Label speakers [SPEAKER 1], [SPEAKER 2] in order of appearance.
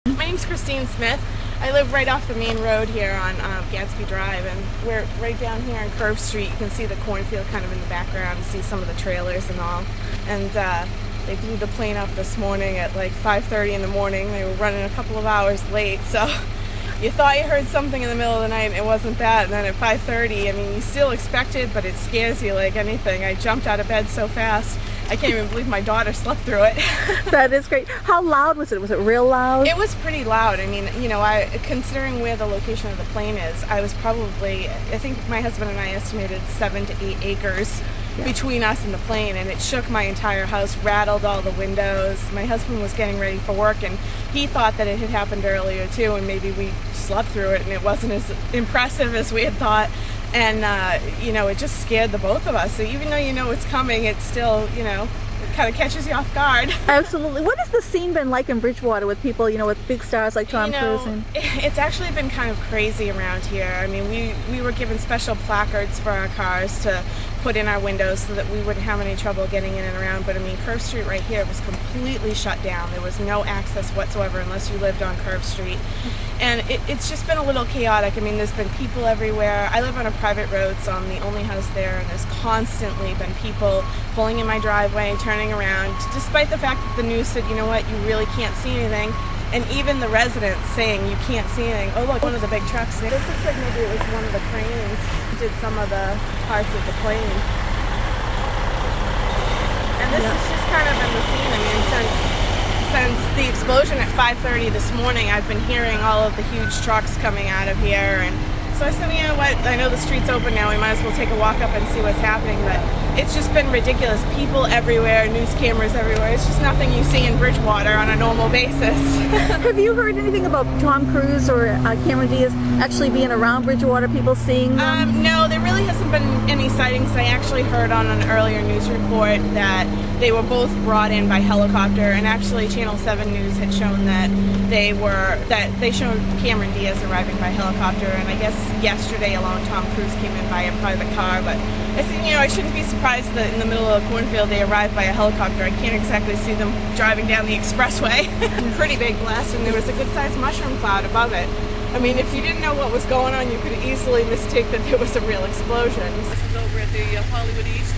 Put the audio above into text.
[SPEAKER 1] My name's Christine Smith. I live right off the main road here on Gadsby Drive, and we're right down here on Curve Street. You can see the cornfield kind of in the background, see some of the trailers and all. And they blew the plane up this morning at like 5:30 in the morning. They were running a couple of hours late, so you thought you heard something in the middle of the night, and it wasn't that. And then at 5:30, I mean, you still expect it, but it scares you like anything. I jumped out of bed so fast. I can't even believe my daughter slept through it.
[SPEAKER 2] That is great. How loud was it? Was it real loud?
[SPEAKER 1] It was pretty loud. I mean, you know, considering where the location of the plane is, I was probably, I think my husband and I estimated 7 to 8 acres between us and the plane, and it shook my entire house, rattled all the windows. My husband was getting ready for work, and he thought that it had happened earlier too, and maybe we slept through it and it wasn't as impressive as we had thought. And, you know, it just scared the both of us. So even though you know it's coming, it's still, you know, it kind of catches you off guard.
[SPEAKER 2] Absolutely. What has the scene been like in Bridgewater with people, you know, with big stars like Tom Cruise? And
[SPEAKER 1] it's actually been kind of crazy around here. I mean, we were given special placards for our cars to put in our windows so that we wouldn't have any trouble getting in and around. But I mean, Curve Street right here was completely shut down. There was no access whatsoever unless you lived on Curve Street. And it's just been a little chaotic. I mean, there's been people everywhere. I live on a private road, so I'm the only house there, and there's constantly been people pulling in my driveway, turning around, despite the fact that the news said, you know what, you really can't see anything. And even the residents saying you can't see anything. Oh look, one of the big trucks. This looks like maybe it was one of the cranes did some of the parts of the plane. And this is just kind of in the scene. I mean, since the explosion at 5:30 this morning, I've been hearing all of the huge trucks coming out of here. And so I said, you know what, I know the street's open now, we might as well take a walk up and see what's happening. But it's just been ridiculous. People everywhere, news cameras everywhere. It's just nothing you see in Bridgewater on a normal basis.
[SPEAKER 2] have you heard anything about Tom Cruise or Cameron Diaz actually being around Bridgewater, people seeing them?
[SPEAKER 1] No, there really hasn't been any sightings. I actually heard on an earlier news report that they were both brought in by helicopter, and actually Channel 7 News had shown that they showed Cameron Diaz arriving by helicopter, and I guess yesterday alone Tom Cruise came in by a private car. But I think, you know, I shouldn't be surprised that in the middle of a cornfield they arrived by a helicopter. I can't exactly see them driving down the expressway. Pretty big blast, and there was a good-sized mushroom cloud above it. I mean, if you didn't know what was going on, you could easily mistake that there was a real explosion.
[SPEAKER 3] This is over at the Hollywood East